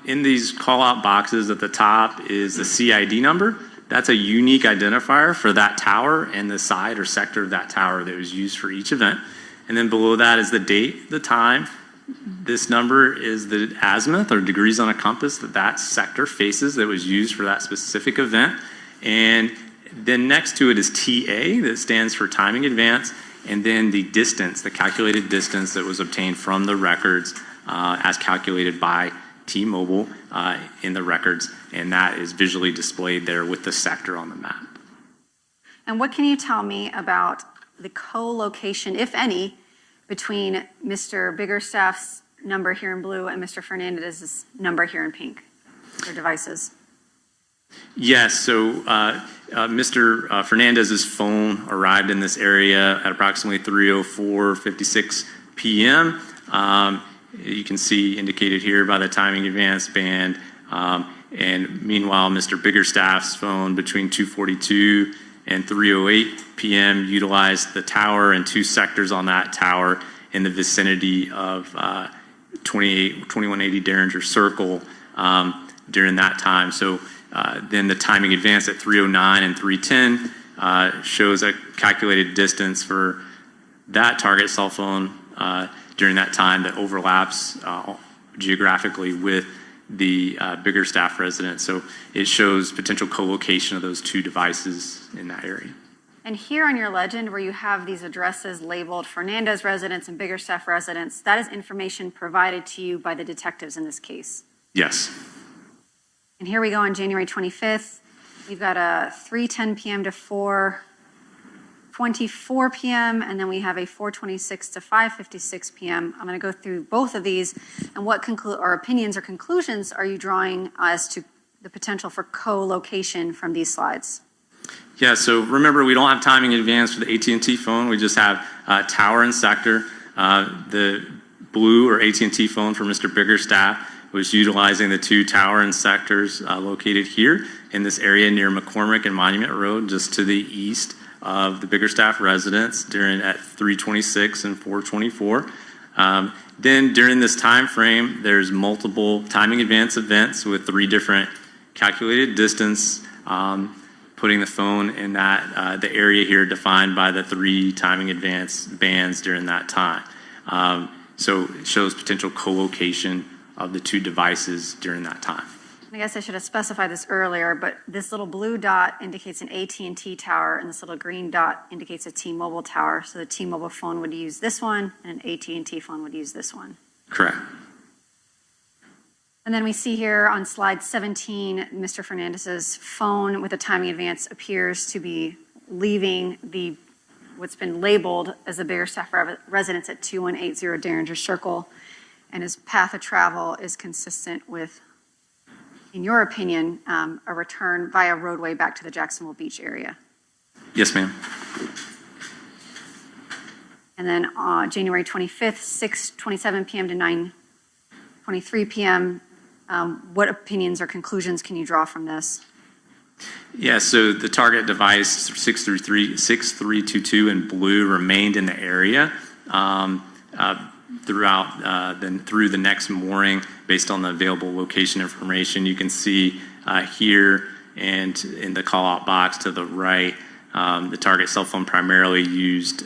in these call-out boxes at the top is the CID number. That's a unique identifier for that tower and the side or sector of that tower that was used for each event. And then below that is the date, the time. This number is the azimuth or degrees on a compass that sector faces that was used for that specific event. And then next to it is TA, that stands for timing advance, and then the distance, the calculated distance that was obtained from the records as calculated by T-Mobile in the records, and that is visually displayed there with the sector on the map. And what can you tell me about the co-location, if any, between Mr. Biggerstaff's number here in blue and Mr. Fernandez's number here in pink, their devices? Yes, so Mr. Fernandez's phone arrived in this area at approximately 3:04:56 p.m. You can see indicated here by the timing advance band. And meanwhile, Mr. Biggerstaff's phone between 2:42 and 3:08 p.m. utilized the tower and two sectors on that tower in the vicinity of 2180 Derringer Circle during that time. So then the timing advance at 3:09 and 3:10 shows a calculated distance for that target cell phone during that time that overlaps geographically with the Biggerstaff residence. So it shows potential co-location of those two devices in that area. And here on your legend, where you have these addresses labeled Fernandez residence and Biggerstaff residence, that is information provided to you by the detectives in this case. Yes. And here we go on January 25th. We've got a 3:10 p.m. to 4:24 p.m. and then we have a 4:26 to 5:56 p.m. I'm going to go through both of these and what opinions or conclusions are you drawing as to the potential for co-location from these slides? Yeah, so remember, we don't have timing in advance for the AT&T phone. We just have tower and sector. The blue or AT&T phone for Mr. Biggerstaff was utilizing the two tower and sectors located here in this area near McCormick and Monument Road, just to the east of the Biggerstaff residence at 3:26 and 4:24. Then during this time frame, there's multiple timing advance events with three different calculated distance, putting the phone in that the area here defined by the three timing advance bands during that time. So it shows potential co-location of the two devices during that time. I guess I should have specified this earlier, but this little blue dot indicates an AT&T tower and this little green dot indicates a T-Mobile tower. So the T-Mobile phone would use this one and an AT&T phone would use this one. Correct. And then we see here on slide 17, Mr. Fernandez's phone with a timing advance appears to be leaving what's been labeled as a Biggerstaff residence at 2180 Derringer Circle, and his path of travel is consistent with, in your opinion, a return via roadway back to the Jacksonville Beach area. Yes, ma'am. And then on January 25th, 6:27 p.m. to 9:23 p.m., what opinions or conclusions can you draw from this? Yeah, so the target device 6322 in blue remained in the area through the next morning based on the available location information. You can see here and in the call-out box to the right, the target cell phone primarily used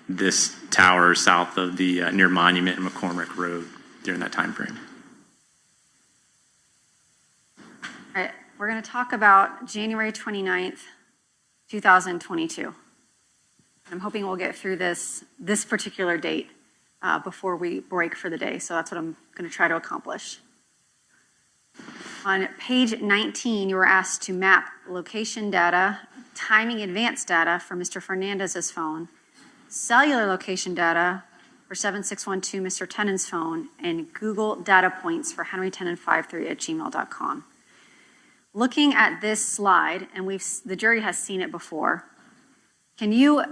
this tower south of the near Monument and McCormick Road during that time frame. All right, we're going to talk about January 29th, 2022. I'm hoping we'll get through this particular date before we break for the day. So that's what I'm going to try to accomplish. On page 19, you were asked to map location data, timing advance data for Mr. Fernandez's phone, cellular location data for 7612 Mr. Tenon's phone, and Google data points for Henry Tenon 53@gmail.com. Looking at this slide, and the jury has seen it before, can you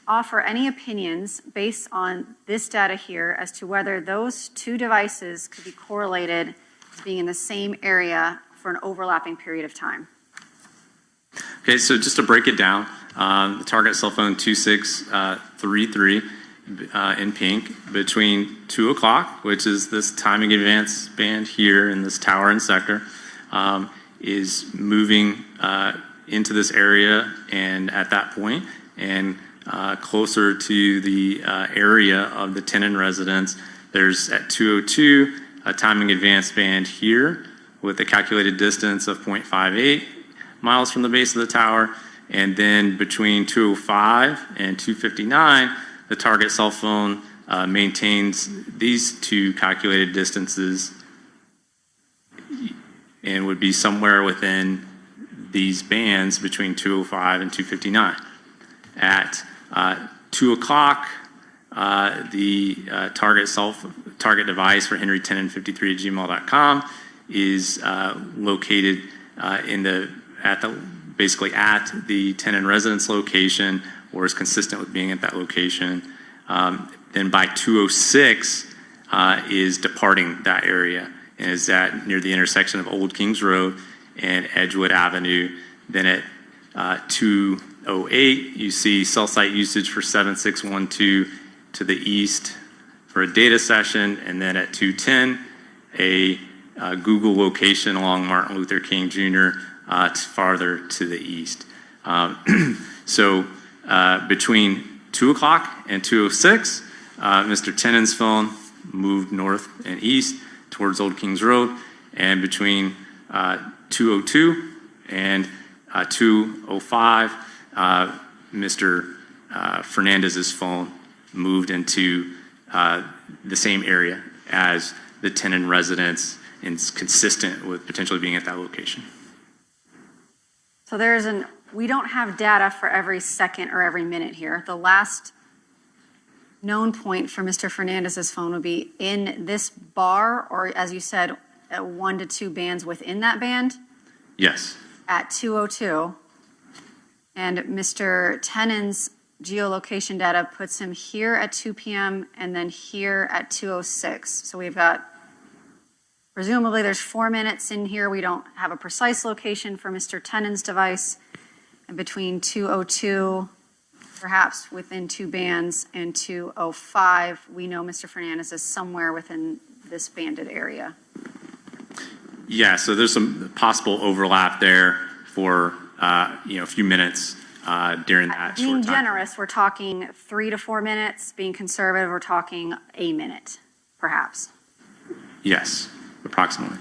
offer any opinions based on this data here as to whether those two devices could be correlated to being in the same area for an overlapping period of time? Okay, so just to break it down, the target cell phone 2633 in pink between 2 o'clock, which is this timing advance band here in this tower and sector, is moving into this area and at that point, and closer to the area of the Tenon residence, there's at 2:02 a timing advance band here with a calculated distance of 0.58 miles from the base of the tower, and then between 2:05 and 2:59, the target cell phone maintains these two calculated distances and would be somewhere within these bands between 205 and 259. At 2 o'clock, the target device for Henry Tenon 53 at gmail.com is located basically at the Tenon residence location, or is consistent with being at that location. Then by 206 is departing that area, and is at near the intersection of Old Kings Road and Edgewood Avenue. Then at 208, you see cell site usage for 7612 to the east for a data session, and then at 210, a Google location along Martin Luther King Jr. Farther to the east. So between 2 o'clock and 206, Mr. Tenon's phone moved north and east towards Old Kings Road, and between 202 and 205, Mr. Fernandez's phone moved into the same area as the Tenon residence, and it's consistent with potentially being at that location. So we don't have data for every second or every minute here. The last known point for Mr. Fernandez's phone would be in this bar, or as you said, at 1 to 2 bands within that band Yes. at 202. And Mr. Tenon's geolocation data puts him here at 2 p.m. and then here at 206. So we've got, presumably there's 4 minutes in here. We don't have a precise location for Mr. Tenon's device. And between 202, perhaps within 2 bands, and 205, we know Mr. Fernandez is somewhere within this banded area. Yeah, so there's some possible overlap there for a few minutes during that Being short time. generous, we're talking 3 to 4 minutes. Being conservative, we're talking a minute, perhaps. Yes, approximately.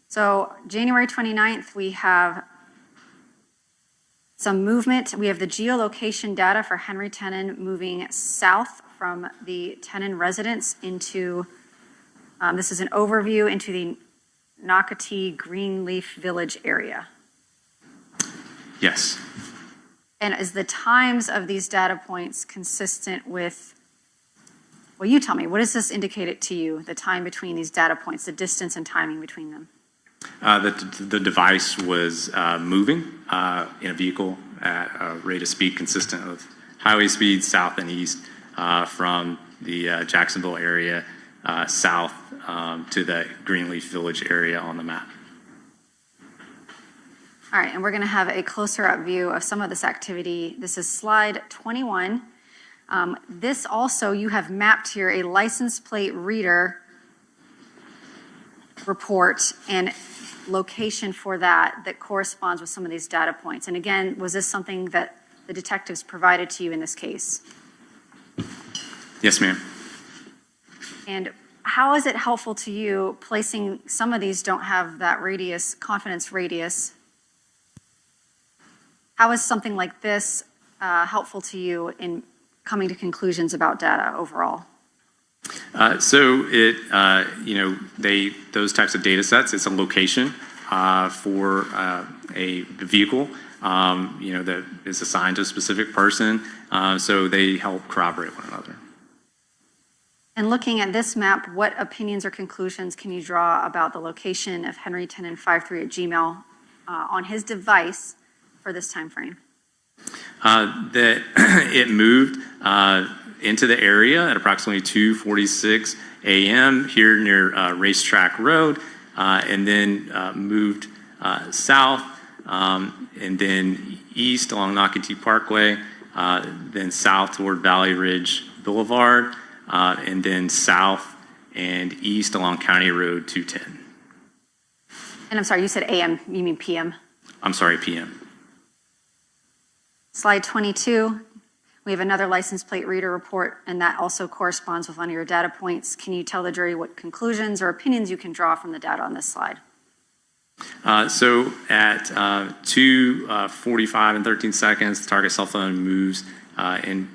So January 29th, we have some movement. We have the geolocation data for Henry Tenon moving south from the Tenon residence into, this is an overview into the Nocatee Greenleaf Village area. Yes. And is the times of these data points consistent with, well, you tell me, what does this indicate to you, the time between these data points, the distance and timing between them? The device was moving in a vehicle at a rate of speed consistent with highway speeds south and east from the Jacksonville area south to the Greenleaf Village area on the map. All right, and we're going to have a closer up view of some of this activity. This is slide 21. This also, you have mapped here a license plate reader report and location for that corresponds with some of these data points. And again, was this something that the detectives provided to you in this case? Yes, ma'am. And how is it helpful to you placing, some of these don't have that radius, confidence radius. How is something like this helpful to you in coming to conclusions about data overall? So those types of data sets, it's a location for a vehicle, that is assigned to a specific person. So they help corroborate one another. And looking at this map, what opinions or conclusions can you draw about the location of Henry Tenon 53 at Gmail on his device for this time frame? That it moved into the area at approximately 2:46 a.m. here near Racetrack Road, and then moved south, and then east along Nocatee Parkway, then south toward Valley Ridge Boulevard, and then south and east along County Road 210. And I'm sorry, you said AM, you mean PM? I'm sorry, PM. Slide 22, we have another license plate reader report, and that also corresponds with one of your data points. Can you tell the jury what conclusions or opinions you can draw from the data on this slide? So at 2:45 and 13 seconds, the target cell phone moves, and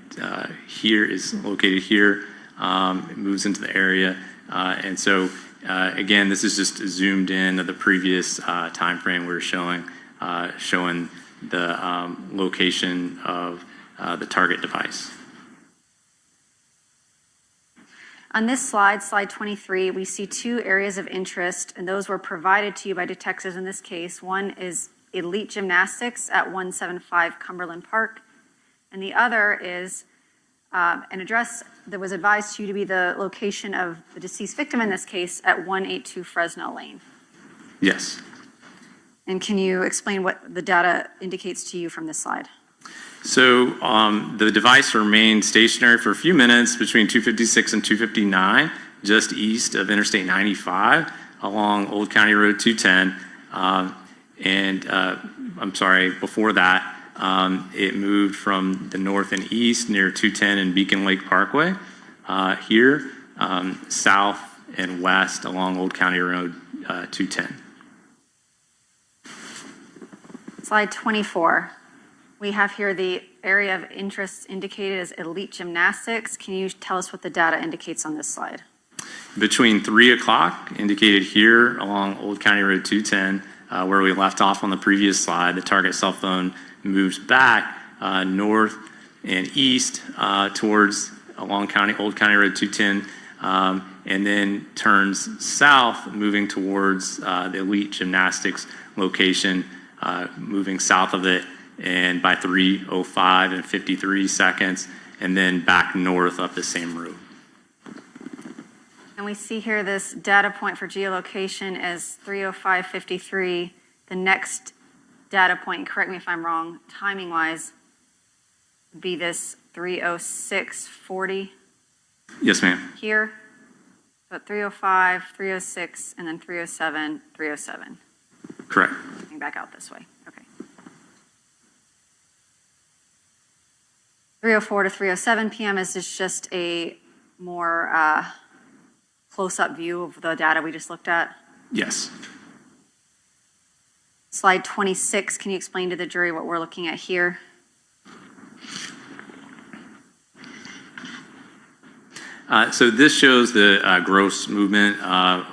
here is located here. It moves into the area, and so Again, this is just zoomed in of the previous time frame we were showing the location of the target device. On this slide, slide 23, we see two areas of interest, and those were provided to you by detectives in this case. One is elite gymnastics at 175 Cumberland Park, and the other is an address that was advised to you to be the location of the deceased victim in this case at 182 Fresno Lane. Yes. And can you explain what the data indicates to you from this slide? So the device remained stationary for a few minutes between 256 and 259, just east of Interstate 95 along Old County Road 210. I'm sorry, before that, it moved from the north and east near 210 and Beacon Lake Parkway. Here, south and west along Old County Road 210. Slide 24. We have here the area of interest indicated as elite gymnastics. Can you tell us what the data indicates on this slide? Between 3 o'clock, indicated here along Old County Road 210, where we left off on the previous slide, the target cell phone moves back north and east towards along Old County Road 210, and then turns south, moving towards the elite gymnastics location, moving south of it, and by 3:05 and 53 seconds, and then back north up the same road. And we see here this data point for geolocation as 3:05:53. The next data point, correct me if I'm wrong, timing-wise, would be this 3:06:40 Yes, ma'am. here. So 3:05, 3:06, and then 3:07, 3:07. Correct. Coming back out this way. Okay. 3:04 to 3:07 p.m. is just a more close-up view of the data we just looked at. Yes. Slide 26, can you explain to the jury what we're looking at here? So this shows the gross movement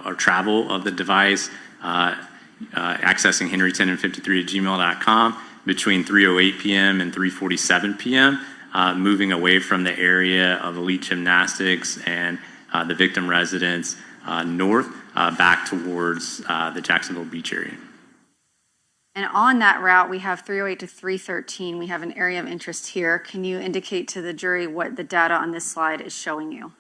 or travel of the device accessing Henry Tenon 53 at gmail.com between 3:08 p.m. and 3:47 p.m., moving away from the area of elite gymnastics and the victim residence north back towards the Jacksonville Beach area. And on that route, we have 3:08 to 3:13. We have an area of interest here. Can you indicate to the jury what the data on this slide is showing you?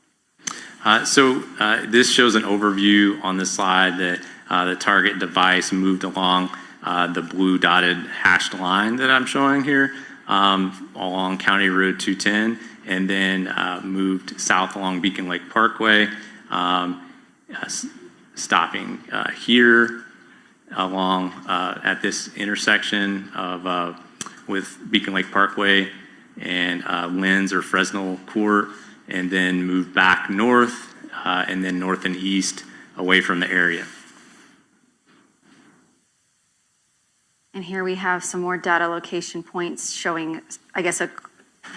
This shows an overview on the slide that the target device moved along the blue dotted hashed line that I'm showing here along County Road 210, and then moved south along Beacon Lake Parkway, stopping here along at this intersection of with Beacon Lake Parkway and Lynn's or Fresno Court, and then moved back north and then north and east away from the area. And here we have some more data location points showing, I guess, a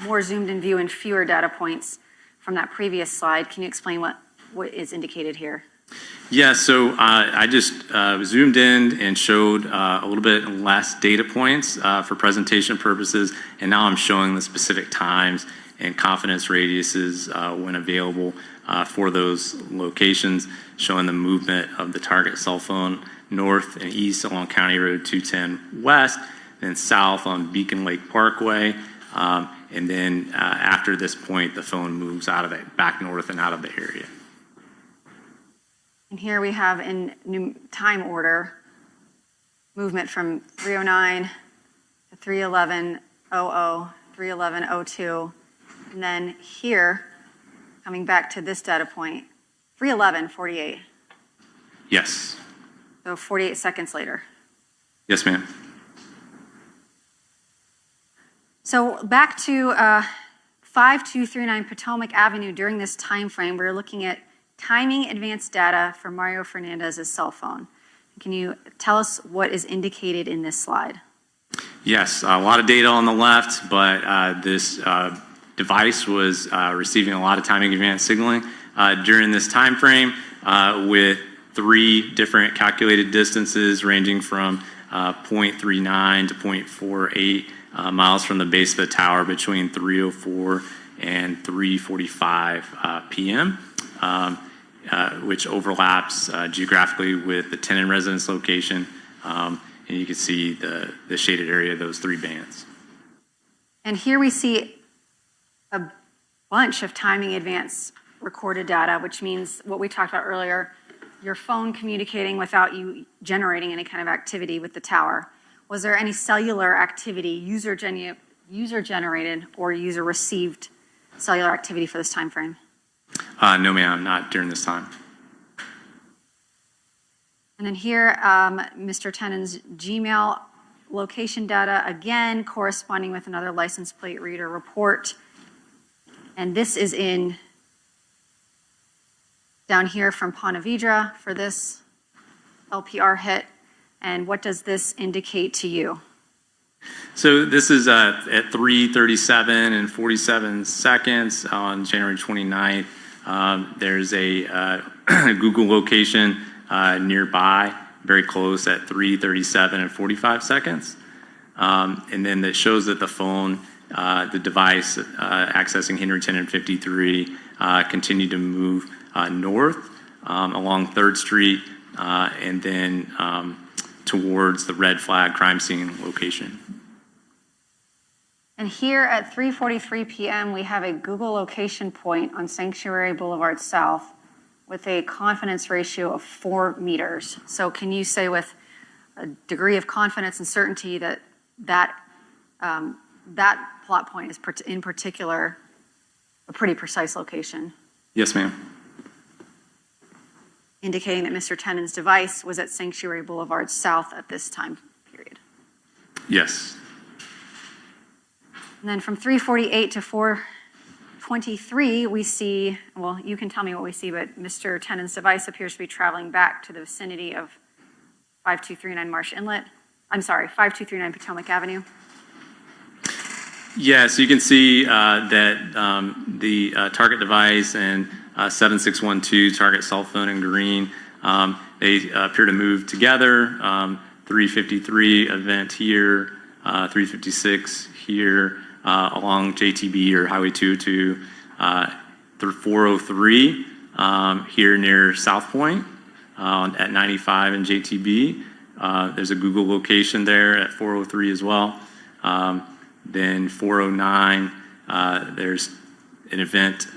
more zoomed in view and fewer data points from that previous slide. Can you explain what is indicated here? Yeah, so I just zoomed in and showed a little bit less data points for presentation purposes, and now I'm showing the specific times and confidence radiuses when available for those locations, showing the movement of the target cell phone north and east along County Road 210 west, then south on Beacon Lake Parkway, and then after this point, the phone moves out of it, back north and out of the area. And here we have in new time order movement from 3:09 to 3:11:00, 3:11:02, and then here, coming back to this data point, 3:11:48. Yes. So 48 seconds later. Yes, ma'am. So back to 5239 Potomac Avenue during this time frame, we're looking at timing advanced data for Mario Fernandez's cell phone. Can you tell us what is indicated in this slide? Yes, a lot of data on the left, but this device was receiving a lot of timing advanced signaling during this time frame with 3 different calculated distances ranging from 0.39 to 0.48 miles from the base of the tower between 3:04 and 3:45 p.m., which overlaps geographically with the Tenon residence location. And you can see the shaded area of those 3 bands. And here we see a bunch of timing advance recorded data, which means what we talked about earlier, your phone communicating without you generating any kind of activity with the tower. Was there any cellular activity, user-generated or user-received cellular activity for this time frame? No, ma'am, not during this time. And then here, Mr. Tenon's Gmail location data, again, corresponding with another license plate reader report. And this is in down here from Ponte Vedra for this LPR hit. And what does this indicate to you? So this is at 3:37 and 47 seconds on January 29th. There's a Google location nearby, very close at 3:37 and 45 seconds. And then that shows that the phone, the device accessing Henry Tenon 53 continued to move north along 3rd Street and then towards the red flag crime scene location. And here at 3:43 p.m., we have a Google location point on Sanctuary Boulevard South with a confidence ratio of 4 meters. So can you say with a degree of confidence and certainty that that plot point is in particular a pretty precise location? Yes, ma'am. Indicating that Mr. Tenon's device was at Sanctuary Boulevard South at this time period. Yes. And then from 3:48 to 4:23, we see, well, you can tell me what we see, but Mr. Tenon's device appears to be traveling back to the vicinity of 5239 Marsh Inlet. I'm sorry, 5239 Potomac Avenue. Yes, you can see that the target device and 7612 target cell phone in green, they appear to move together. 353 event here, 356 here along JTB or Highway 202, through 403 here near South Point at 95 and JTB. There's a Google location there at 403 as well. Then 409, there's an event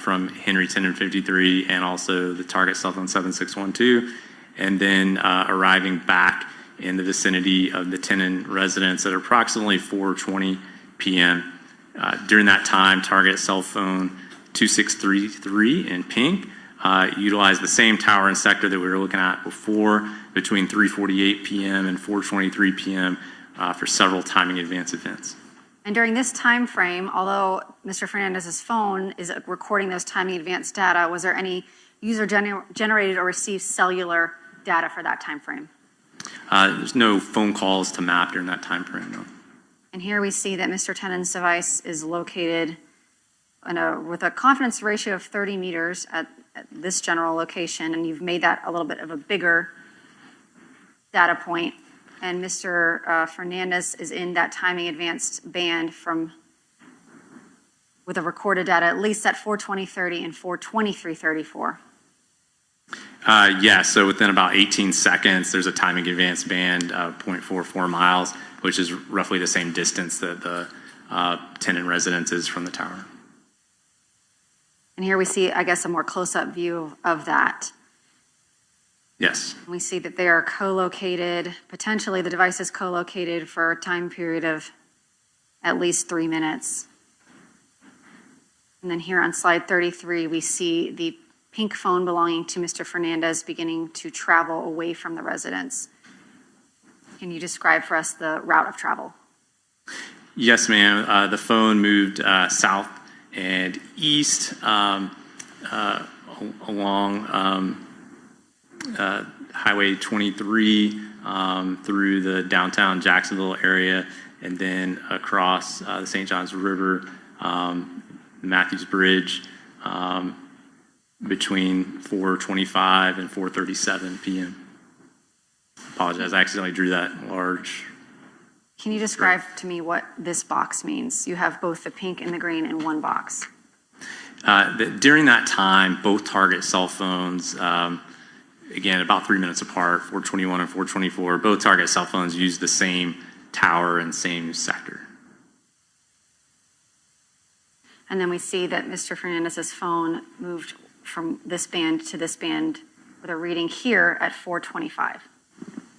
from Henry Tenon 53 and also the target cell phone 7612. And then arriving back in the vicinity of the Tenon residence at approximately 4:20 p.m. During that time, target cell phone 2633 in pink utilized the same tower and sector that we were looking at before between 3:48 p.m. and 4:23 p.m. For several timing advance events. And during this time frame, although Mr. Fernandez's phone is recording those timing advance data, was there any user generated or received cellular data for that time frame? There's no phone calls to map during that time frame, no. And here we see that Mr. Tenon's device is located with a confidence ratio of 30 meters at this general location, and you've made that a little bit of a bigger data point. And Mr. Fernandez is in that timing advanced band with a recorded data at least at 4:20:30 and 4:23:34. Yes, so within about 18 seconds, there's a timing advance band of 0.44 miles, which is roughly the same distance that the Tenon residence is from the tower. And here we see, I guess, a more close-up view of that. Yes. We see that they are co-located, potentially the device is co-located for a time period of at least 3 minutes. And then here on slide 33, we see the pink phone belonging to Mr. Fernandez beginning to travel away from the residence. Can you describe for us the route of travel? Yes, ma'am. The phone moved south and east along Highway 23 through the downtown Jacksonville area and then across the St. Johns River, Matthews Bridge, between 4:25 and 4:37 p.m. Apologize, I accidentally drew that large. Can you describe to me what this box means? You have both the pink and the green in one box. During that time, both target cell phones, again, about 3 minutes apart, 421 and 424, both target cell phones use the same tower and same sector. And then we see that Mr. Fernandez's phone moved from this band to this band with a reading here at 425.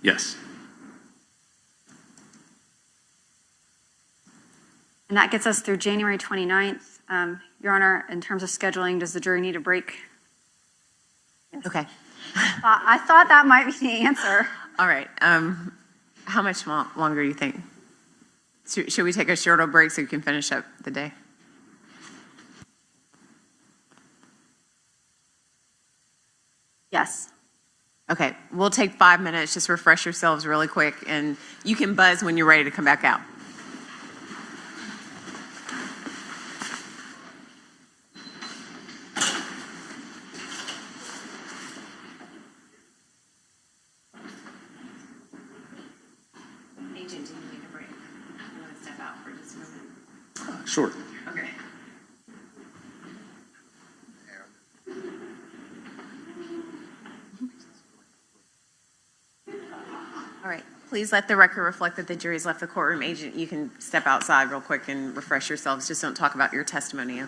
Yes. And that gets us through January 29th. Your Honor, in terms of scheduling, does the jury need a break? Okay. I thought that might be the answer. All right. How much longer do you think? Should we take a shorter break so you can finish up the day? Yes. Okay. We'll take 5 minutes. Just refresh yourselves really quick, and you can buzz when you're ready to come back out. Agent, do you need a break? You want to step out for just a moment? Sure. Okay. All right. Please let the record reflect that the jury's left the courtroom. Agent, you can step outside real quick and refresh yourselves. Just don't talk about your testimony.